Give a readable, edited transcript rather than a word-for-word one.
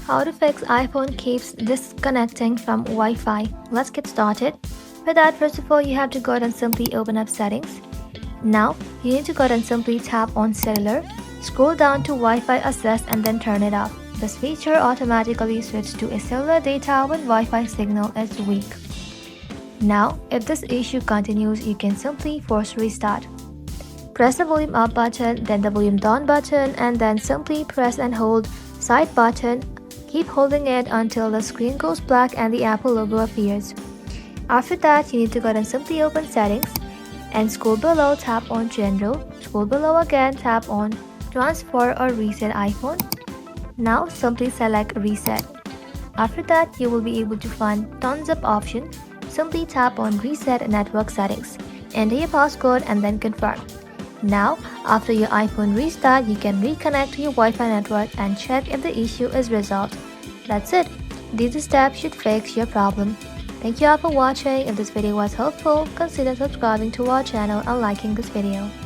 How to fix iPhone keeps disconnecting from Wi-Fi. Let's get started. For that, first of all, you have to go ahead and simply open up settings. Now, you need to go ahead and simply tap on cellular, scroll down to Wi-Fi access and then turn it off. This feature automatically switches to a cellular data when Wi-Fi signal is weak. Now, if this issue continues, you can simply force restart. Press the volume up button, then the volume down button, and then simply press and hold side button. Keep holding it until the screen goes black and the Apple logo appears. After that, you need to go ahead and simply open settings and scroll below, tap on general, scroll below again, tap on transfer or reset iPhone. Now simply select reset. After that, you will be able to find tons of options. Simply tap on reset network settings, enter your passcode and then confirm. Now, after your iPhone restart, you can reconnect to your Wi-Fi network and check if the issue is resolved. That's it. These steps should fix your problem. Thank you all for watching. If this video was helpful, consider subscribing to our channel and liking this video.